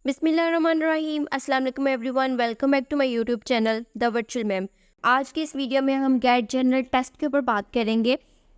बिस्मिल्लाहिर्रहमानिर्रहीम। अस्सलाम वालेकुम everyone, welcome back to my YouTube channel the virtual ma'am. आज की इस वीडियो में हम गेट जनरल टेस्ट के ऊपर बात करेंगे।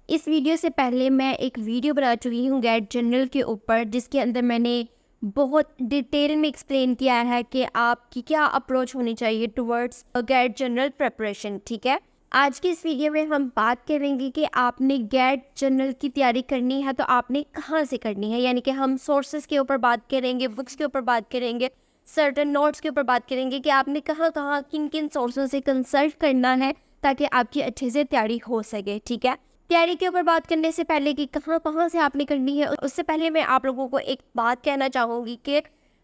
इस वीडियो से पहले मैं एक वीडियो बना चुकी हूँ गेट जनरल के ऊपर, जिसके अंदर मैंने बहुत डिटेल में एक्सप्लेन किया है कि आपकी क्या अप्रोच होनी चाहिए टुवर्ड्स गेट जनरल प्रिपरेशन। ठीक है, आज की इस वीडियो में हम बात करेंगे कि आपने गेट जनरल की तैयारी करनी है तो आपने कहाँ से करनी है। यानी कि हम सोर्सेज के ऊपर बात करेंगे, बुक्स के ऊपर बात करेंगे, सर्टन नोट्स के ऊपर बात करेंगे कि आपने कहाँ कहाँ किन किन सोर्सों से कंसल्ट करना है ताकि आपकी अच्छे से तैयारी हो सके। ठीक है, तैयारी के ऊपर बात करने से पहले कि कहाँ कहाँ से आपने करनी है, उससे पहले मैं आप लोगों को एक बात कहना चाहूँगी कि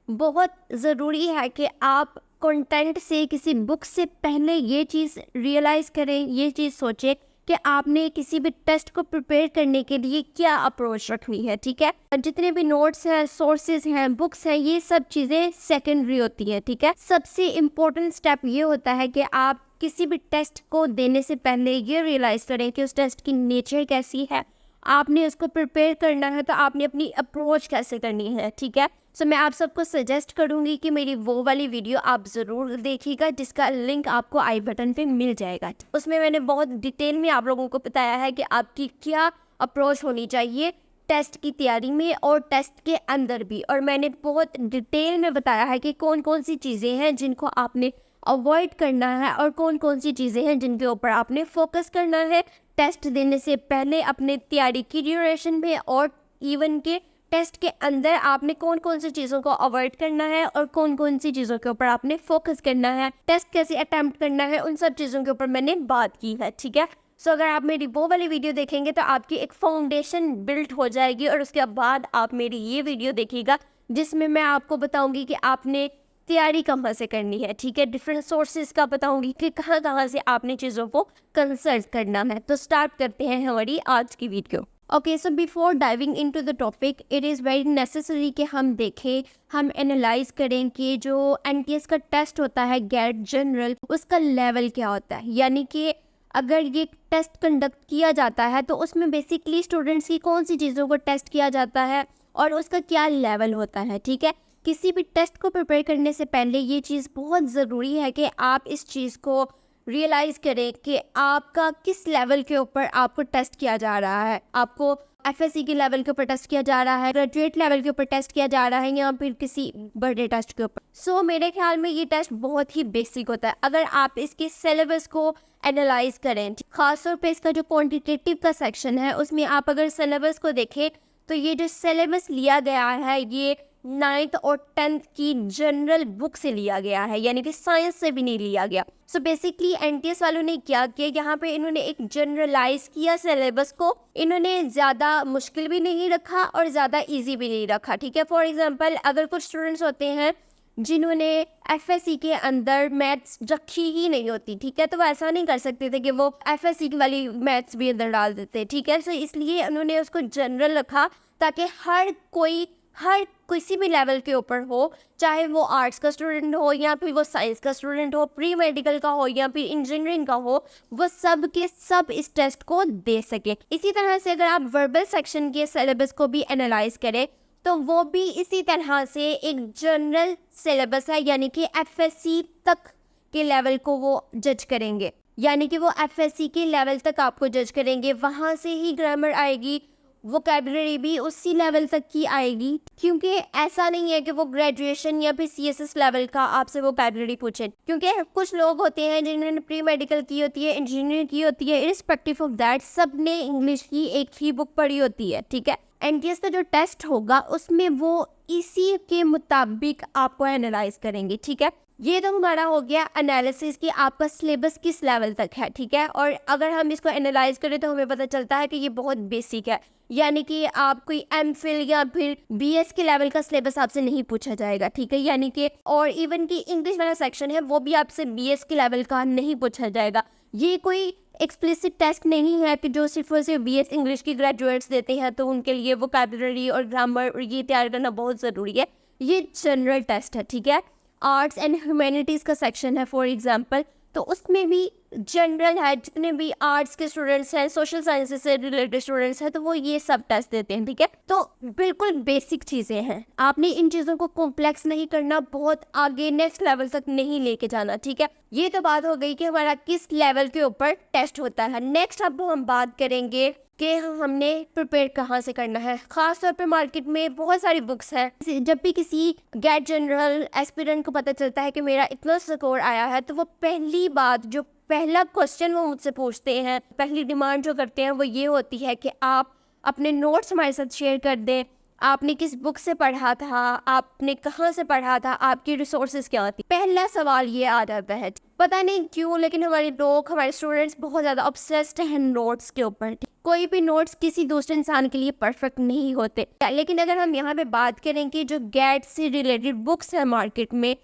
बहुत ज़रूरी है कि आप कंटेंट से, किसी बुक से पहले ये चीज़ रियलाइज़ करें, ये चीज़ सोचें कि आपने किसी भी टेस्ट को प्रिपेयर करने के लिए क्या अप्रोच रखनी है। ठीक है, जितने भी नोट्स हैं, सोर्सेज हैं, बुक्स हैं, ये सब चीज़ें सेकेंडरी होती हैं। ठीक है, सबसे इम्पोर्टेंट स्टेप ये होता है कि आप किसी भी टेस्ट को देने से पहले ये रियलाइज़ करें कि उस टेस्ट की नेचर कैसी है, आपने उसको प्रिपेयर करना है तो आपने अपनी अप्रोच कैसे करनी है। ठीक है, सो मैं आप सबको सजेस्ट करूंगी कि मेरी वो वाली वीडियो आप ज़रूर देखिएगा, जिसका लिंक आपको आई बटन पे मिल जाएगा। उसमें मैंने बहुत डिटेल में आप लोगों को बताया है कि आपकी क्या अप्रोच होनी चाहिए टेस्ट की तैयारी में और टेस्ट के अंदर भी। और मैंने बहुत डिटेल में बताया है कि कौन कौन सी चीज़ें हैं जिनको आपने अवॉइड करना है और कौन कौन सी चीज़ें हैं जिनके ऊपर आपने फोकस करना है टेस्ट देने से पहले अपने तैयारी की ड्यूरेशन में, और इवन के टेस्ट के अंदर आपने कौन कौन सी चीज़ों को अवॉइड करना है और कौन कौन सी चीज़ों के ऊपर आपने फोकस करना है, टेस्ट कैसे अटेम्प्ट करना है, उन सब चीज़ों के ऊपर मैंने बात की है। ठीक है, सो अगर आप मेरी वो वाली वीडियो देखेंगे तो आपकी एक फाउंडेशन बिल्ड हो जाएगी, और उसके बाद आप मेरी ये वीडियो देखिएगा जिसमें मैं आपको बताऊंगी कि आपने तैयारी कहाँ से करनी है। ठीक है, डिफरेंट सोर्सेज का बताऊंगी कि कहाँ कहाँ से आपने चीज़ों को कंसल्ट करना है। तो स्टार्ट करते हैं हमारी आज की video. Okay, so before diving into the topic, it is very necessary कि हम देखें, हम एनालाइज करें कि जो एनटीएस का टेस्ट होता है गेट जनरल, उसका लेवल क्या होता है। यानी कि अगर ये टेस्ट कंडक्ट किया जाता है तो उसमें बेसिकली स्टूडेंट्स की कौन सी चीज़ों को टेस्ट किया जाता है और उसका क्या लेवल होता है। ठीक है, किसी भी टेस्ट को प्रिपेयर करने से पहले ये चीज़ बहुत ज़रूरी है कि आप इस चीज़ को रियलाइज़ करें कि आपका किस लेवल के ऊपर आपको टेस्ट किया जा रहा है। आपको एफएससी के लेवल के ऊपर टेस्ट किया जा रहा है, ग्रेजुएट लेवल के ऊपर टेस्ट किया जा रहा है, या फिर किसी बड़े टेस्ट के ऊपर। सो मेरे ख्याल में ये टेस्ट बहुत ही बेसिक होता है। अगर आप इसके सिलेबस को एनालाइज करें, खासतौर पे इसका जो क्वांटिटेटिव का सेक्शन है, उसमें आप अगर सिलेबस को देखें तो ये जो सिलेबस लिया गया है ये 9th और 10th की जनरल बुक से लिया गया है, यानी कि साइंस से भी नहीं लिया गया। सो बेसिकली एनटीएस वालों ने क्या किया, यहाँ पे इन्होंने एक जनरलाइज किया सिलेबस को। इन्होंने ज़्यादा मुश्किल भी नहीं रखा और ज़्यादा इजी भी नहीं रखा। ठीक है, फॉर एग्जांपल अगर कुछ स्टूडेंट्स होते हैं जिन्होंने एफएससी के अंदर मैथ्स रखी ही नहीं होती, ठीक है, तो वो ऐसा नहीं कर सकते थे कि वो एफएससी वाली मैथ्स भी अंदर डाल देते। ठीक है, सो इसलिए उन्होंने उसको जनरल रखा ताकि हर किसी भी लेवल के ऊपर हो, चाहे वो आर्ट्स का स्टूडेंट हो या फिर वो साइंस का स्टूडेंट हो, प्री मेडिकल का हो या फिर इंजीनियरिंग का हो, वो सब के सब इस टेस्ट को दे सके। इसी तरह से अगर आप वर्बल सेक्शन के सिलेबस को भी एनालाइज करें तो वो भी इसी तरह से एक जनरल सिलेबस है, यानी कि एफएससी तक के लेवल को वो जज करेंगे। यानी कि वो एफएससी के लेवल तक आपको जज करेंगे, वहाँ से ही ग्रामर आएगी, वोकैबुलरी भी उसी लेवल तक की आएगी। क्योंकि ऐसा नहीं है कि वो ग्रेजुएशन या फिर सीएसएस लेवल का आपसे वोकैबुलरी पूछें, क्योंकि कुछ लोग होते हैं जिन्होंने प्री मेडिकल की होती है, इंजीनियरिंग की होती है, इरिस्पेक्टिव ऑफ दैट सब ने इंग्लिश की एक ही बुक पढ़ी होती है। ठीक है, एनटीएस का जो टेस्ट होगा उसमें वो इसी के मुताबिक आपको एनालाइज करेंगे। ठीक है, ये तो हमारा हो गया एनालिसिस कि आपका सिलेबस किस लेवल तक है। ठीक है, और अगर हम इसको एनालाइज करें तो हमें पता चलता है कि ये बहुत बेसिक है, यानी कि आप कोई एमफिल या फिर बीएस के लेवल का सिलेबस आपसे नहीं पूछा जाएगा। ठीक है, यानी कि और इवन की इंग्लिश वाला सेक्शन है वो भी आपसे बीएस के लेवल का नहीं पूछा जाएगा। ये कोई एक्सप्लिसिट टेस्ट नहीं है कि जो सिर्फ और सिर्फ बीएस इंग्लिश की ग्रेजुएट्स देते हैं तो उनके लिए वोकैबुलरी और ग्रामर और ये तैयार करना बहुत ज़रूरी है। ये जनरल टेस्ट है। ठीक है, आर्ट्स एंड ह्यूमैनिटीज़ का सेक्शन है फॉर एग्जांपल, तो उसमें भी जनरल है, जितने भी आर्ट्स के स्टूडेंट्स हैं, सोशल साइंसेज से रिलेटेड स्टूडेंट्स हैं, तो वो ये सब टेस्ट देते हैं, ठीक है। तो बिल्कुल बेसिक चीज़ें हैं, आपने इन चीज़ों को कॉम्प्लेक्स नहीं करना, बहुत आगे नेक्स्ट लेवल तक नहीं लेके जाना, ठीक है। ये तो बात हो गई कि हमारा किस लेवल के ऊपर टेस्ट होता है। नेक्स्ट अब हम बात करेंगे कि हमने प्रिपेयर कहाँ से करना है। खास तौर पे मार्केट में बहुत सारी बुक्स हैं। जब भी किसी गेट जनरल एस्पिरेंट को पता चलता है कि मेरा इतना स्कोर आया है, तो वो पहली बात, जो पहला क्वेश्चन वो मुझसे पूछते हैं, पहली डिमांड जो करते हैं वो ये होती है कि आप अपने नोट्स हमारे साथ शेयर कर दें। आपने किस बुक से पढ़ा था, आपने कहाँ से पढ़ा था, आपकी रिसोर्सेज क्या थी। पहला सवाल ये आ जाता है। पता नहीं क्यों, लेकिन हमारे स्टूडेंट्स बहुत ज़्यादा ऑब्सेस्ड हैं नोट्स के ऊपर। कोई भी नोट्स किसी दूसरे इंसान के लिए परफेक्ट नहीं होते, लेकिन अगर हम यहाँ पे बात करें कि जो गेट से रिलेटेड बुक्स हैं मार्केट में,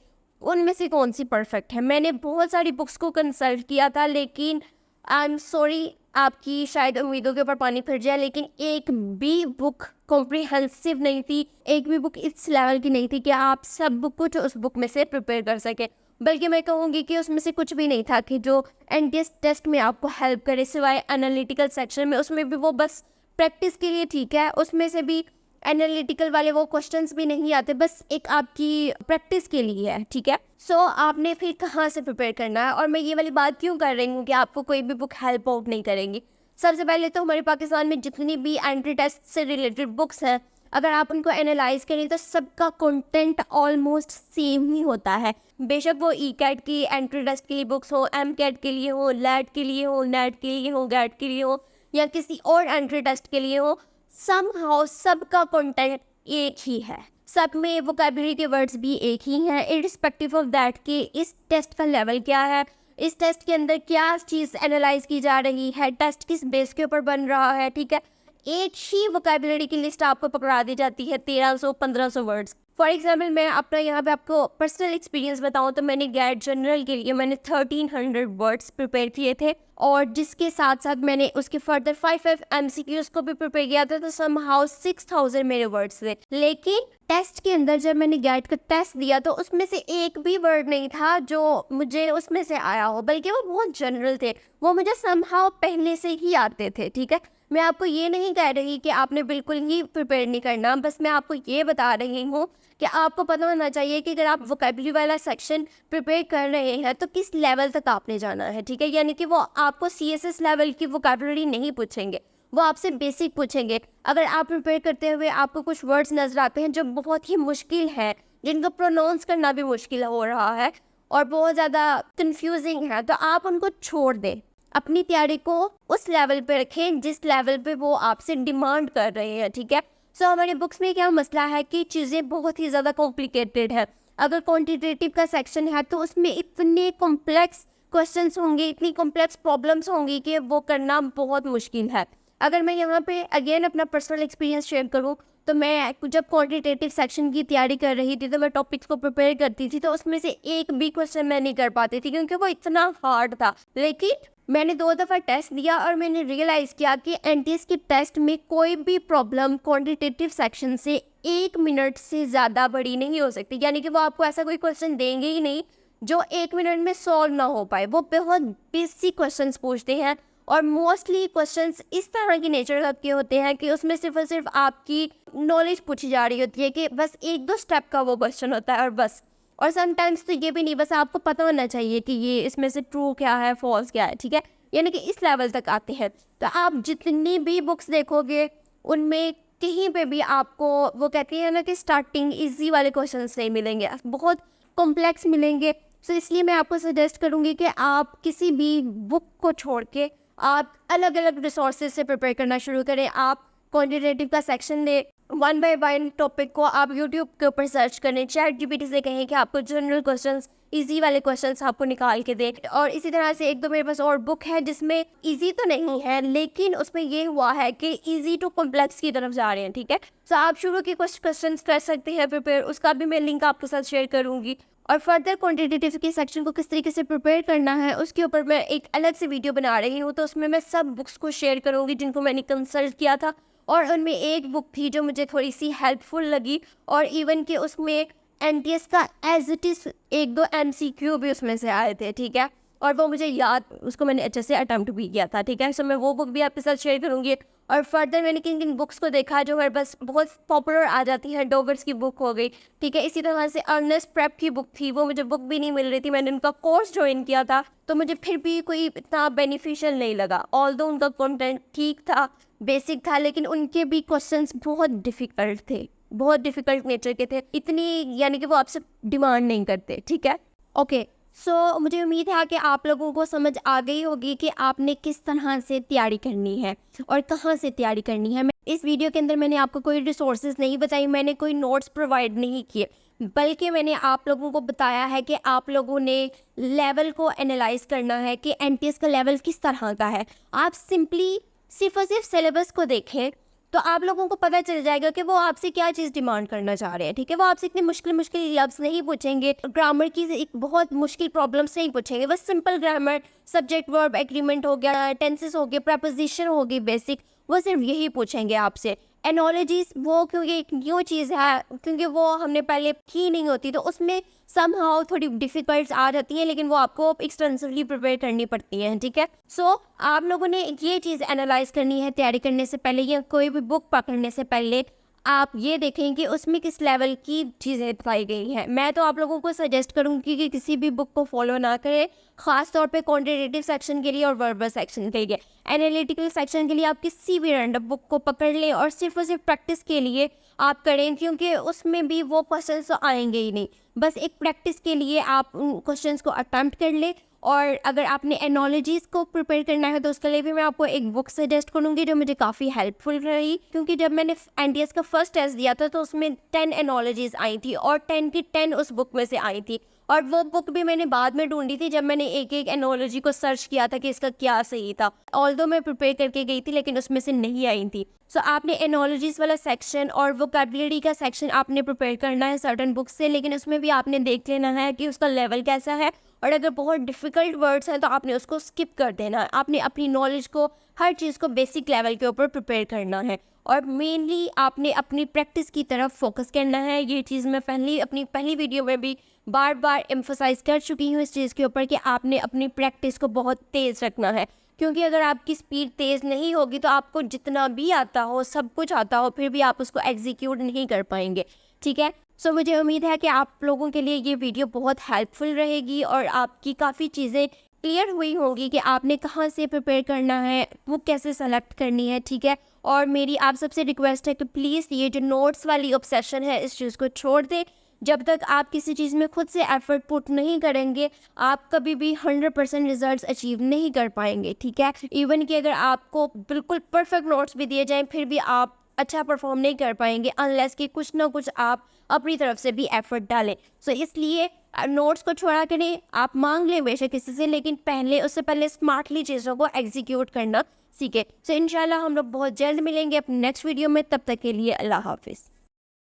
उनमें से कौन सी परफेक्ट है। मैंने बहुत सारी बुक्स को कंसल्ट किया था, लेकिन आई एम सॉरी, आपकी शायद उम्मीदों के ऊपर पानी फिर जाए, लेकिन एक भी बुक कॉम्प्रिहेंसिव नहीं थी, एक भी बुक इस लेवल की नहीं थी कि आप सब कुछ उस बुक में से प्रिपेयर कर सके। बल्कि मैं कहूँगी कि उसमें से कुछ भी नहीं था कि जो एनटीएस टेस्ट में आपको हेल्प करे, सिवाय एनालिटिकल सेक्शन में। उसमें भी वो बस प्रैक्टिस के लिए ठीक है, उसमें से भी एनालिटिकल वाले वो क्वेश्चंस भी नहीं आते, बस एक आपकी प्रैक्टिस के लिए है, ठीक है। सो आपने फिर कहाँ से प्रिपेयर करना है, और मैं ये वाली बात क्यों कर रही हूँ कि आपको कोई भी बुक हेल्प आउट नहीं करेंगी। सबसे पहले तो हमारे पाकिस्तान में जितनी भी एंट्री टेस्ट से रिलेटेड बुक्स हैं, अगर आप उनको एनालाइज करें तो सबका कंटेंट ऑलमोस्ट सेम ही होता है। बेशक वो ई कैट की एंट्री टेस्ट के लिए बुक्स हो, एम कैट के लिए हो, लैट के लिए हो, नेट के लिए हो, गैट के लिए हो, या किसी और एंट्री टेस्ट के लिए हो, समहाउ सबका कंटेंट एक ही है। सब में वोकैबुलरी के वर्ड्स भी एक ही हैं, इररिस्पेक्टिव ऑफ दैट कि इस टेस्ट का लेवल क्या है, इस टेस्ट के अंदर क्या चीज़ एनालाइज की जा रही है, टेस्ट किस बेस के ऊपर बन रहा है, ठीक है। एक ही वोकैबुलरी की लिस्ट आपको पकड़ा दी जाती है, 1300-1500 वर्ड्स। फॉर एग्जाम्पल, मैं अपना यहाँ पे आपको पर्सनल एक्सपीरियंस बताऊँ तो मैंने गेट जनरल के लिए मैंने 1300 वर्ड्स प्रिपेयर किए थे, और जिसके साथ साथ मैंने उसके फर्दर 5 MCQs को भी प्रिपेयर किया था, तो समहाउ 6000 मेरे वर्ड्स थे। लेकिन टेस्ट के अंदर जब मैंने गेट का टेस्ट दिया तो उसमें से एक भी वर्ड नहीं था जो मुझे उसमें से आया हो, बल्कि वो बहुत जनरल थे, वो मुझे समहाउ पहले से ही आते थे, ठीक है। मैं आपको ये नहीं कह रही कि आपने बिल्कुल ही प्रिपेयर नहीं करना, बस मैं आपको ये बता रही हूँ कि आपको पता होना चाहिए कि अगर आप वोकैबुलरी वाला सेक्शन प्रिपेयर कर रहे हैं तो किस लेवल तक आपने जाना है, ठीक है। यानी कि वो आपको CSS लेवल की वोकैबुलरी नहीं पूछेंगे, वो आपसे बेसिक पूछेंगे। अगर आप प्रिपेयर करते हुए आपको कुछ वर्ड्स नजर आते हैं जो बहुत ही मुश्किल है, जिनको प्रोनाउंस करना भी मुश्किल हो रहा है और बहुत ज़्यादा कंफ्यूजिंग है, तो आप उनको छोड़ दें, अपनी तैयारी को उस लेवल पे रखें जिस लेवल पे वो आपसे डिमांड कर रहे हैं, ठीक है। सो हमारे बुक्स में क्या मसला है कि चीज़ें बहुत ही ज़्यादा कॉम्प्लिकेटेड है। अगर क्वांटिटेटिव का सेक्शन है तो उसमें इतने कॉम्प्लेक्स क्वेश्चंस होंगे, इतनी कॉम्प्लेक्स प्रॉब्लम्स होंगी कि वो करना बहुत मुश्किल है। अगर मैं यहाँ पे अगेन अपना पर्सनल एक्सपीरियंस शेयर करूँ तो मैं जब क्वांटिटेटिव सेक्शन की तैयारी कर रही थी तो मैं टॉपिक्स को प्रिपेयर करती थी, तो उसमें से एक भी क्वेश्चन मैं नहीं कर पाती थी क्योंकि वो इतना हार्ड था। लेकिन मैंने 2 दफ़ा टेस्ट दिया और मैंने रियलाइज़ किया कि एनटीएस के टेस्ट में कोई भी प्रॉब्लम क्वांटिटेटिव सेक्शन से 1 मिनट से ज़्यादा बड़ी नहीं हो सकती। यानी कि वो आपको ऐसा कोई क्वेश्चन देंगे ही नहीं जो 1 मिनट में सॉल्व ना हो पाए। वो बहुत बेसिक क्वेश्चंस पूछते हैं और मोस्टली क्वेश्चंस इस तरह की नेचर के होते हैं कि उसमें सिर्फ और सिर्फ आपकी नॉलेज पूछी जा रही होती है कि बस 1-2 स्टेप का वो क्वेश्चन होता है और बस। और समटाइम्स तो ये भी नहीं, बस आपको पता होना चाहिए कि ये इसमें से ट्रू क्या है, फॉल्स क्या है, ठीक है। यानी कि इस लेवल तक आते हैं। तो आप जितनी भी बुक्स देखोगे उनमें कहीं पे भी आपको वो कहती है ना कि स्टार्टिंग इजी वाले क्वेश्चंस नहीं मिलेंगे, बहुत कॉम्प्लेक्स मिलेंगे। तो इसलिए मैं आपको सजेस्ट करूँगी कि आप किसी भी बुक को छोड़ के आप अलग अलग रिसोर्सेज से प्रिपेयर करना शुरू करें। आप क्वांटिटेटिव का सेक्शन लें, 1 बाय 1 टॉपिक को आप यूट्यूब के ऊपर सर्च करें, ChatGPT से कहें कि आपको जनरल क्वेश्चंस, इजी वाले क्वेश्चंस आपको निकाल के दे। और इसी तरह से 1-2 मेरे पास और बुक है जिसमें इजी तो नहीं है लेकिन उसमें ये हुआ है कि इजी टू कॉम्प्लेक्स की तरफ जा रहे हैं, ठीक है। तो आप शुरू के कुछ क्वेश्चंस कर सकते हैं प्रिपेयर, उसका भी मैं लिंक आपके साथ शेयर करूँगी। और फर्दर क्वांटिटेटिव के सेक्शन को किस तरीके से प्रिपेयर करना है उसके ऊपर मैं एक अलग से वीडियो बना रही हूँ, तो उसमें मैं सब बुक्स को शेयर करूँगी जिनको मैंने कंसल्ट किया था। और उनमें एक बुक थी जो मुझे थोड़ी सी हेल्पफुल लगी और इवन कि उसमें एनटीएस का एज इट इज़ 1-2 MCQ भी उसमें से आए थे, ठीक है। और वो मुझे याद, उसको मैंने अच्छे से अटैम्प्ट भी किया था, ठीक है। सो मैं वो बुक भी आपके साथ शेयर करूँगी। और फर्दर मैंने किन किन बुक्स को देखा जो है बस बहुत पॉपुलर आ जाती है, डोवर्स की बुक हो गई, ठीक है। इसी तरह से अर्नेस्ट प्रेप की बुक थी, वो मुझे बुक भी नहीं मिल रही थी, मैंने उनका कोर्स ज्वाइन किया था, तो मुझे फिर भी कोई इतना बेनिफिशियल नहीं लगा। ऑल्दो उनका कंटेंट ठीक था, बेसिक था, लेकिन उनके भी क्वेश्चंस बहुत डिफ़िकल्ट थे, बहुत डिफ़िकल्ट नेचर के थे, इतनी यानी कि वो आपसे डिमांड नहीं करते, ठीक है। ओके, सो मुझे उम्मीद है कि आप लोगों को समझ आ गई होगी कि आपने किस तरह से तैयारी करनी है और कहाँ से तैयारी करनी है। मैं इस वीडियो के अंदर मैंने आपको कोई रिसोर्सेज नहीं बताई, मैंने कोई नोट्स प्रोवाइड नहीं किए, बल्कि मैंने आप लोगों को बताया है कि आप लोगों ने लेवल को एनालाइज करना है कि एनटीएस का लेवल किस तरह का है। आप सिंपली सिर्फ और सिर्फ सिलेबस को देखें तो आप लोगों को पता चल जाएगा कि वो आपसे क्या चीज़ डिमांड करना चाह रहे हैं, ठीक है। वो आपसे इतनी मुश्किल मुश्किल लफ्ज़ नहीं पूछेंगे, ग्रामर की एक बहुत मुश्किल प्रॉब्लम्स नहीं पूछेंगे, बस simple grammar, subject verb agreement हो गया, टेंसेस हो गए, प्रपोजिशन हो गई बेसिक, वो सिर्फ यही पूछेंगे आपसे। एनोलॉजीज वो क्योंकि एक न्यू चीज़ है, क्योंकि वो हमने पहले की नहीं होती, तो उसमें समहाउ थोड़ी डिफ़िकल्ट्स आ जाती हैं, लेकिन वो आपको एक्सटेंसिवली प्रिपेयर करनी पड़ती हैं, ठीक है। सो आप लोगों ने ये चीज़ एनालाइज करनी है तैयारी करने से पहले, या कोई भी बुक पकड़ने से पहले आप ये देखें कि उसमें किस लेवल की चीज़ें बताई गई हैं। मैं तो आप लोगों को सजेस्ट करूँगी कि किसी भी बुक को फॉलो ना करें, ख़ास तौर पे क्वांटिटेटिव सेक्शन के लिए और वर्बल सेक्शन के लिए। एनालिटिकल सेक्शन के लिए आप किसी भी रैंडम बुक को पकड़ लें और सिर्फ प्रैक्टिस के लिए आप करें, क्योंकि उसमें भी वो क्वेश्चंस तो आएंगे ही नहीं, बस एक प्रैक्टिस के लिए आप उन क्वेश्चंस को अटैम्प्ट कर लें। और अगर आपने एनोलॉजीज़ को प्रिपेयर करना है तो उसके लिए भी मैं आपको एक बुक सजेस्ट करूँगी जो मुझे काफ़ी हेल्पफुल रही, क्योंकि जब मैंने एनटीएस का फर्स्ट टेस्ट दिया था तो उसमें 10 एनोलॉजीज़ आई थी और 10 की 10 उस बुक में से आई थी। और वो बुक भी मैंने बाद में ढूंढी थी जब मैंने एक एक एनोलॉजी को सर्च किया था कि इसका क्या सही था। ऑल्दो मैं प्रिपेयर करके गई थी लेकिन उसमें से नहीं आई थी। सो आपने एनोलॉजीज़ वाला सेक्शन और वोकैबुलरी का सेक्शन आपने प्रिपेयर करना है सर्टन बुक से, लेकिन उसमें भी आपने देख लेना है कि उसका लेवल कैसा है, और अगर बहुत डिफ़िकल्ट वर्ड्स हैं तो आपने उसको स्किप कर देना है। आपने अपनी नॉलेज को, हर चीज़ को बेसिक लेवल के ऊपर प्रिपेयर करना है, और मेनली आपने अपनी प्रैक्टिस की तरफ फोकस करना है। ये चीज़ मैं अपनी पहली वीडियो में भी बार बार एम्फोसाइज़ कर चुकी हूँ इस चीज़ के ऊपर कि आपने अपनी प्रैक्टिस को बहुत तेज़ रखना है, क्योंकि अगर आपकी स्पीड तेज़ नहीं होगी तो आपको जितना भी आता हो, सब कुछ आता हो, फिर भी आप उसको एग्जीक्यूट नहीं कर पाएंगे, ठीक है। सो मुझे उम्मीद है कि आप लोगों के लिए ये वीडियो बहुत हेल्पफुल रहेगी और आपकी काफ़ी चीज़ें क्लियर हुई होंगी कि आपने कहाँ से प्रिपेयर करना है, बुक कैसे सेलेक्ट करनी है, ठीक है। और मेरी आप सबसे रिक्वेस्ट है कि प्लीज़ ये जो नोट्स वाली ऑब्सेशन है इस चीज़ को छोड़ दें। जब तक आप किसी चीज़ में खुद से एफर्ट पुट नहीं करेंगे, आप कभी भी 100% रिजल्ट्स अचीव नहीं कर पाएंगे, ठीक है। इवन कि अगर आपको बिल्कुल परफेक्ट नोट्स भी दिए जाएं फिर भी आप अच्छा परफॉर्म नहीं कर पाएंगे अनलेस कि कुछ ना कुछ आप अपनी तरफ से भी एफर्ट डालें। सो इसलिए नोट्स को छोड़ा करें, आप मांग लें बेशक किसी से, लेकिन उससे पहले स्मार्टली चीज़ों को एग्जीक्यूट करना सीखें। सो इंशाल्लाह हम लोग बहुत जल्द मिलेंगे अपने नेक्स्ट वीडियो में, तब तक के लिए अल्लाह हाफिज़।